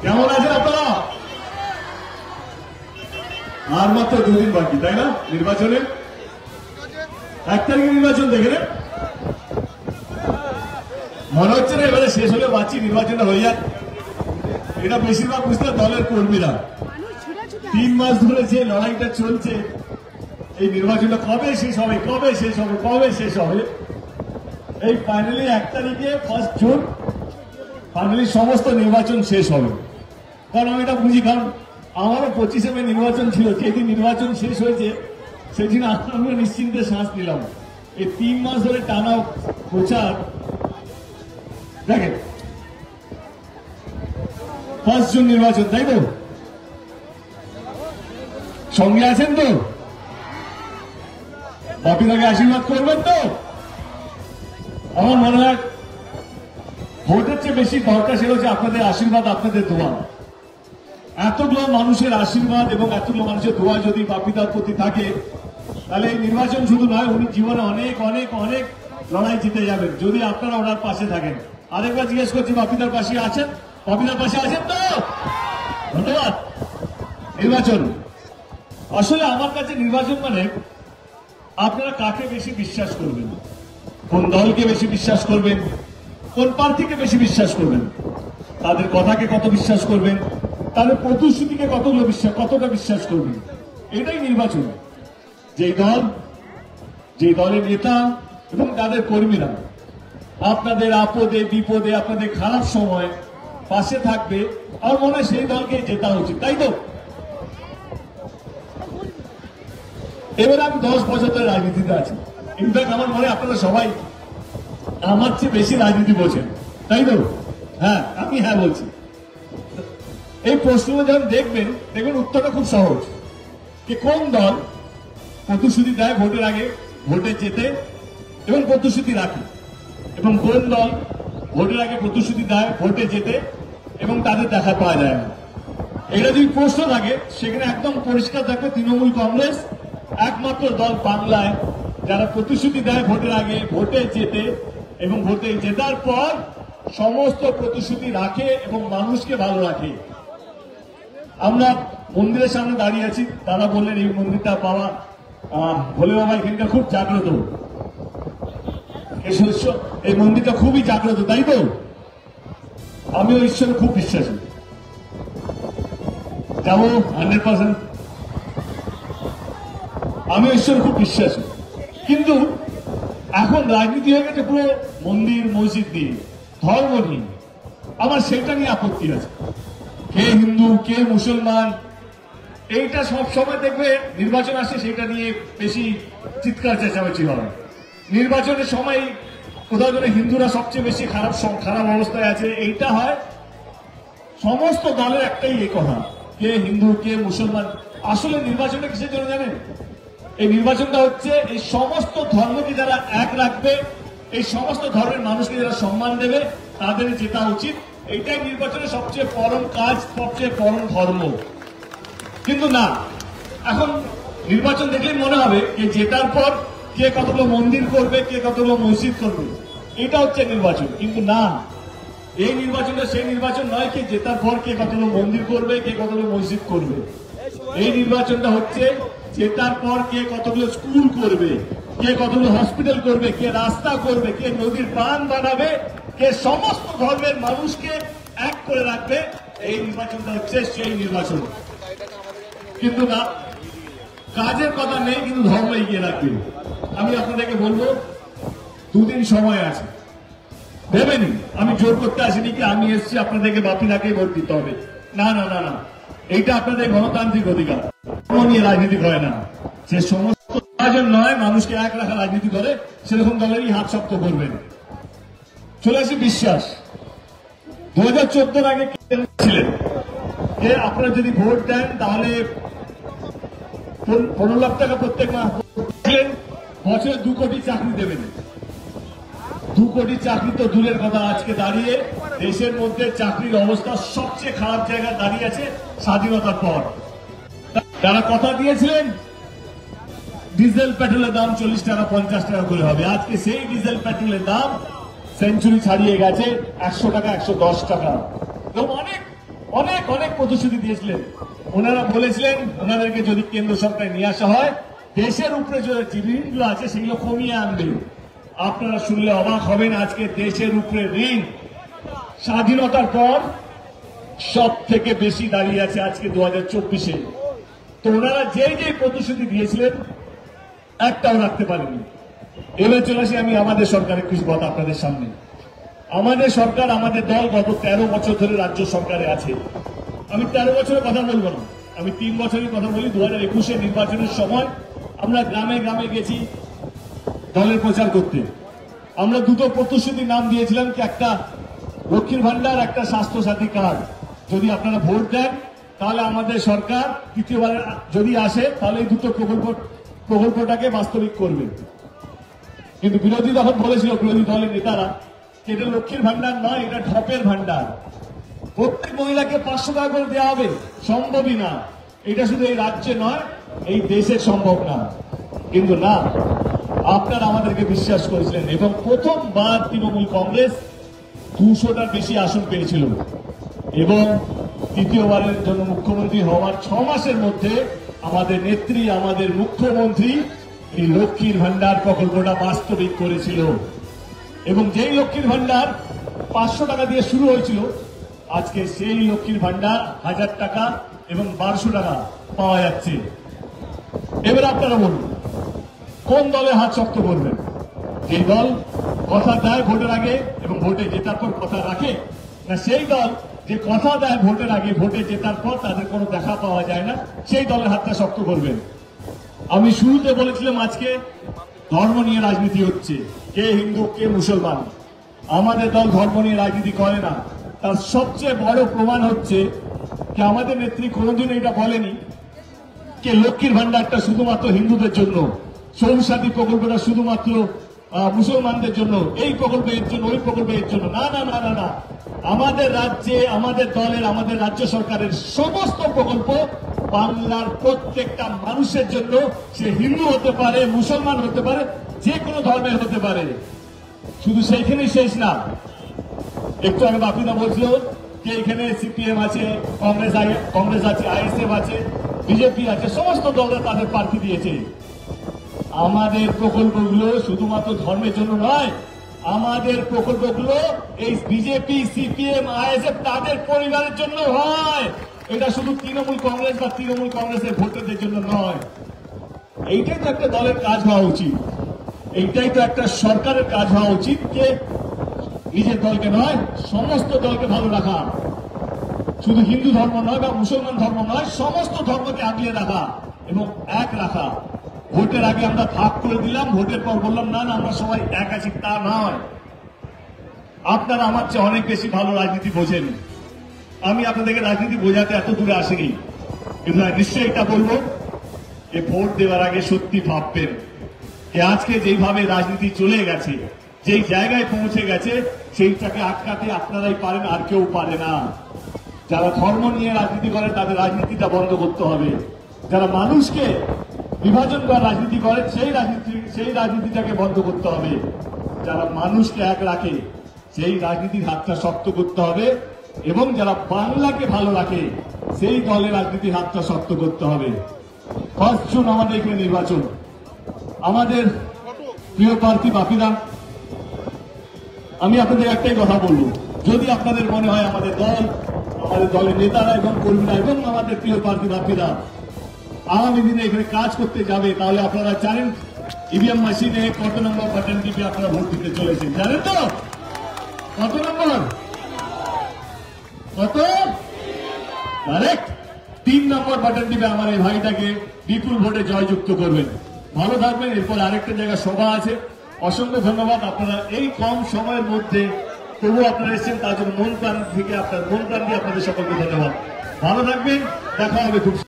কেমন আছেন আপনারা? আর মাত্র দুদিন বাকি, তাই না? নির্বাচনে 1 তারিখে নির্বাচন দেখে নেন। মনে হচ্ছে না এবারে শেষ হলে বাঁচি, নির্বাচনটা হয়ে যাক। এটা বেশিরভাগ বুঝতে দলের কর্মীরা 3 মাস ধরে যে লড়াইটা চলছে, এই নির্বাচনটা কবে শেষ হবে, কবে শেষ হবে, কবে শেষ হবে। এই ফাইনালি 1 তারিখে 1 জুন ফাইনালি সমস্ত নির্বাচন শেষ হবে। কারণ আমি এটা বুঝি, কারণ আমারও 25 মে নির্বাচন ছিল। যেদিন নির্বাচন শেষ হয়েছে সেদিন আমরা নিশ্চিন্তে শ্বাস নিলাম। এই 3 মাস ধরে টানা প্রচার দেখেন। 1 জুন নির্বাচন, তাই তো? সঙ্গে আছেন তো? বাপিদাকে আশীর্বাদ করবেন তো? আমার মনে হয় ভোটের চেয়ে বেশি দরকার সেটা হচ্ছে আপনাদের আশীর্বাদ, আপনাদের দোয়া। এতগুলো মানুষের আশীর্বাদ এবং এতগুলো মানুষের দোয়া যদি বাপিদার প্রতি থাকে, তাহলে এই নির্বাচন শুধু নয়, উনি জীবনে অনেক অনেক অনেক লড়াই জিতে যাবেন যদি আপনারা ওনার পাশে থাকেন। আরেকবার জিজ্ঞেস করছি, বাপিদার পাশে আছেন? বাপিদার পাশে আছেন তো? ধন্যবাদ। নির্বাচন আসলে আমার কাছে নির্বাচন মানে আপনারা কাকে বেশি বিশ্বাস করবেন, কোন দলকে বেশি বিশ্বাস করবেন, কোন প্রার্থীকে বেশি বিশ্বাস করবেন, তাদের কথাকে কত বিশ্বাস করবেন, তাদের প্রতিশ্রুতিকে কতটা বিশ্বাস করবেন। এটাই নির্বাচন। যে দলের নেতা এবং তাদের কর্মীরা আপনাদের আপদে বিপদে, আপনাদের খারাপ সময় পাশে থাকবে, আমার মনে হয় সেই দলকে জেতা উচিত, তাই তো? এবারে আমি 10 বছর ধরে রাজনীতিতে আছি। ইনফ্যাক্ট আমার মনে হয় আপনারা সবাই আমার চেয়ে বেশি রাজনীতি বোঝেন, তাই তো? হ্যাঁ, আমি হ্যাঁ বলছি। এই প্রশ্নটা যখন দেখবেন উত্তরটা খুব সহজ, যে কোন দল প্রতিশ্রুতি দেয় ভোটের আগে, ভোটে যেতে এবং প্রতিশ্রুতি রাখে, এবং কোন দল ভোটের আগে প্রতিশ্রুতি দেয়, ভোটে যেতে এবং তাদের দেখা পাওয়া যায় না। এটা যদি প্রশ্ন থাকে সেখানে একদম পরিষ্কার থাকবে তৃণমূল কংগ্রেস একমাত্র দল বাংলায় যারা প্রতিশ্রুতি দেয় ভোটের আগে, ভোটে যেতে এবং ভোটে জেতার পর সমস্ত প্রতিশ্রুতি রাখে এবং মানুষকে ভালো রাখে। আমরা মন্দিরের সামনে দাঁড়িয়ে আছি, তারা বললেন এই মন্দিরটা পাওয়া ভোলে বাবা এখানকার খুব জাগ্রত, এই মন্দিরটা খুবই জাগ্রত, তাই তো? আমিও ঈশ্বরে খুব বিশ্বাসী, যাবো 100%। আমিও ঈশ্বরে খুব বিশ্বাসী, কিন্তু এখন রাজনীতি হয়ে গেছে পুরো মন্দির মসজিদ নিয়ে, ধর্ম নিয়ে। আমার সেটা নিয়ে আপত্তি আছে। কে হিন্দু, কে মুসলমান, এইটা সব সময় দেখবে নির্বাচন আসে সেটা নিয়ে বেশি চিৎকার চেঁচামেচি হয়। নির্বাচনের সময় কোথাও যেন হিন্দুরা সবচেয়ে বেশি খারাপ অবস্থায় আছে, এইটা হয়। সমস্ত দলের একটাই কথা, কে হিন্দু কে মুসলমান। আসলে নির্বাচনটা কিসের জন্য জানেন? এই নির্বাচনটা হচ্ছে এই সমস্ত ধর্মকে যারা এক রাখবে, এই সমস্ত ধর্মের মানুষকে যারা সম্মান দেবে, তাদের জেতা উচিত। এইটাই নির্বাচনের সবচেয়ে পরম কাজ, সবচেয়ে পরম ধর্ম। কিন্তু না, এখন নির্বাচন দেখলেই মনে হবে যে জেতার পর কে কতগুলো মন্দির করবে, কে কতগুলো মসজিদ করবে, এটা হচ্ছে নির্বাচন। কিন্তু না, এই নির্বাচনটা সেই নির্বাচন নয় কে জেতার পর কে কতগুলো মন্দির করবে, কে কতগুলো মসজিদ করবে। এই নির্বাচনটা হচ্ছে জেতার পর কে কতগুলো স্কুল করবে, কে কতগুলো হসপিটাল করবে, কে রাস্তা করবে, কে নদীর বাঁধ বানাবে, কে সমস্ত ধর্মের মানুষকে এক করে রাখবে। এই নির্বাচনটা হচ্ছে সেই নির্বাচন। কিন্তু না, কাজের কথা নেই, কিন্তু ধর্ম এগিয়ে রাখবে। আমি আপনাদেরকে বলবো 2 দিন সময় আছে, ভেবেনি। আমি জোর করতে আসিনি কি আমি এসেছি আপনাদেরকে বাপিদাকে ভোট দিতে হবে, না না না না, এইটা আপনাদের গণতান্ত্রিক অধিকার। নিয়ে রাজনীতি করে না, যে সমস্ত নির্বাচন নয় মানুষকে এক রাখা রাজনীতি করে, সেরকম দলেরই হাত শক্ত করবেন। চলে আসি বিশ্বাস। 2014 আগে ছিলেন যে আপনারা যদি ভোট দেন তাহলে 15 লাখ টাকা প্রত্যেক মাস দিলেন, বছরে 2 কোটি চাকরি দেবেন। 2 কোটি চাকরি তো দূরের কথা, আজকে দাঁড়িয়ে দেশের মধ্যে চাকরির অবস্থা সবচেয়ে খারাপ জায়গায় দাঁড়িয়ে আছে স্বাধীনতার পর। যারা কথা দিয়েছিলেন ডিজেল পেট্রোলের দাম 40 টাকা 50 টাকা করে হবে, আজকে সেই ডিজেল পেট্রোলের দাম সেঞ্চুরি ছাড়িয়ে গেছে, 100 টাকা 110 টাকা। এবং অনেক অনেক অনেক প্রতিশ্রুতি দিয়েছিলেন। ওনারা বলেছিলেন ওনাদেরকে যদি কেন্দ্র সরকার নিয়ে আসা হয়, দেশের উপরে যে ঋণগুলো আছে সেগুলো কমিয়ে আনবে। আপনারা শুনলে অবাক হবেন, আজকে দেশের উপরে ঋণ স্বাধীনতার পর সব থেকে বেশি দাঁড়িয়ে আছে আজকে 2024-এ। তো ওনারা যেই প্রতিশ্রুতি দিয়েছিলেন একটাও রাখতে পারেনি। এবার চলে আসি আমি আমাদের সরকারের কিছু কথা আপনাদের সামনে। আমাদের সরকার, আমাদের দল গত 13 বছর ধরে রাজ্য সরকারে আছে। আমি 13 বছরের কথা বলবো না, আমি 3 বছরের কথা বলি। 2021-এ নির্বাচনের সময় আমরা গ্রামে গ্রামে গেছি দলের প্রচার করতে। আমরা দুটো প্রতিশ্রুতির নাম দিয়েছিলাম, কি একটা লক্ষ্মীর ভান্ডার, একটা স্বাস্থ্য সাথী কার্ড। যদি আপনারা ভোট দেন তাহলে আমাদের সরকার তৃতীয়বার যদি আসে তাহলে এই দুটো প্রকল্পটাকে বাস্তবিক করবে। কিন্তু বিরোধী তখন বলেছিল, বিরোধী দলের নেতারা, এটা লক্ষ্মীর ভান্ডার নয়, এটা ঢপের ভান্ডার। প্রত্যেক মহিলাকে 500 টাকা করে দেওয়া হবে, সম্ভবই না। এটা শুধু এই রাজ্যে নয়, এই দেশে সম্ভব না। কিন্তু না, আপনারা আমাদেরকে বিশ্বাস করেছিলেন এবং প্রথমবার তৃণমূল কংগ্রেস 200টার বেশি আসন পেয়েছিল এবং তৃতীয়বারের জন্য মুখ্যমন্ত্রী হওয়ার 6 মাসের মধ্যে আমাদের নেত্রী, আমাদের মুখ্যমন্ত্রী এই লক্ষ্মীর ভান্ডার প্রকল্পটা বাস্তবিক করেছিল। এবং যেই লক্ষ্মীর ভান্ডার 500 টাকা দিয়ে শুরু হয়েছিল, আজকে সেই লক্ষ্মীর ভান্ডার 1000 টাকা এবং 1200 টাকা পাওয়া যাচ্ছে। এবার আপনারা বলুন, কোন দলে হাত শক্ত করবেন? যে দল কথা দেয় ভোটের আগে এবং ভোটে জেতার পর কথা রাখে, না সেই দল যে কথা দেয় ভোটের আগে, ভোটে জেতার পর তাদের কোনো দেখা পাওয়া যায় না, সেই দলের হাতটা শক্ত করবেন? আমি শুরুতে বলেছিলাম আজকে ধর্ম নিয়ে রাজনীতি হচ্ছে, কে হিন্দু কে মুসলমান। আমাদের দল ধর্ম নিয়ে রাজনীতি করে না। তার সবচেয়ে বড় প্রমাণ হচ্ছে যে আমাদের নেত্রী কোনোদিন এটা বলেনি যে লক্ষ্মীর ভান্ডারটা শুধুমাত্র হিন্দুদের জন্য, সৌরসাথী প্রকল্পটা শুধুমাত্র মুসলমানদের জন্য, এই প্রকল্প এর জন্য, ওই প্রকল্প এর জন্য। না না না না না, আমাদের রাজ্যে, আমাদের দলের, আমাদের রাজ্য সরকারের সমস্ত প্রকল্প বাংলার প্রত্যেকটা মানুষের জন্য। সে হিন্দু হতে পারে, মুসলমান হতে পারে, যে কোনো ধর্মের হতে পারে। শুধু সেইখানেই শেষ না। একটু আগে বাপিদা বলছিল যে এখানে সিপিএম আছে, কংগ্রেস আছে, আইএসএফ আছে, বিজেপি আছে, সমস্ত দলরা তাদের প্রার্থী দিয়েছে। আমাদের প্রকল্পগুলো শুধুমাত্র ধর্মের জন্য নয়, আমাদের প্রকল্পগুলো এই বিজেপি, সিপিএম, আইএসএফ তাদের পরিবারের জন্য হয়। এটা শুধু তৃণমূল কংগ্রেস বা তৃণমূল কংগ্রেসের ভোটারদের জন্য নয়। এইটাই তো একটা দলের কাজ হওয়া উচিত, এইটাই তো একটা সরকারের কাজ হওয়া উচিত, যে নিজের দলকে নয়, সমস্ত দলকে ভালো রাখা। শুধু হিন্দু ধর্ম নয় বা মুসলমান ধর্ম নয়, সমস্ত ধর্মকে আগলে রাখা এবং এক রাখা। ভোটের আগে আমরা ভাগ করে দিলাম, ভোটের পর বললাম না না আমরা সবাই এক আছি, তা নয়। আপনারা আমার চেয়ে অনেক বেশি ভালো রাজনীতি বোঝেন। আমি আপনাদেরকে রাজনীতি বোঝাতে এত দূরে আসিনি, কিন্তু নিশ্চয়ই এটা বলবো যে ভোট দেওয়ার আগে সত্যি ভাববেন যে আজকে যেইভাবে রাজনীতি চলে গেছে, যেই জায়গায় পৌঁছে গেছে, সেইটাকে আটকাতে আপনারাই পারেন, আর কেউ পারে না। যারা ধর্ম নিয়ে রাজনীতি করে তাদের রাজনীতিটা বন্ধ করতে হবে। যারা মানুষকে বিভাজন করার রাজনীতি করে সেই রাজনীতিটাকে বন্ধ করতে হবে। যারা মানুষকে এক রাখে সেই রাজনীতির হাতটা শক্ত করতে হবে এবং যারা বাংলাকে ভালো রাখে সেই দলের রাজনীতির হাতটা শক্ত করতে হবে। 1 জুন আমাদের এখানে নির্বাচন। আমাদের প্রিয় প্রার্থী বাপিদা, আমি আপনাদের একটাই কথা বলবো, যদি আপনাদের মনে হয় আমাদের দল, আমাদের দলের নেতারা এবং কর্মীরা এবং আমাদের প্রিয় প্রার্থী বাপিদা আগামী দিনে এখানে কাজ করতে যাবে, তাহলে আপনারা জানেন ইভিএম মেশিনে কত নম্বর বাটন টিপে আপনারা ভোট দিতে চলেছেন, জানেন তো? কত নম্বর? কত? কারেক্ট, 3 নম্বর বাটন টিপে আমার এই ভাইটাকে বিপুল ভোটে জয়যুক্ত করবেন। ভালো থাকবেন। এরপর আরেকটা জায়গায় সভা আছে। অসংখ্য ধন্যবাদ। আপনারা এই কম সময়ের মধ্যে তবু আপনারা এসেছেন, তার জন্য মন প্রাণ থেকে আপনাদের সকলকে ধন্যবাদ। ভালো থাকবেন, দেখা হবে খুব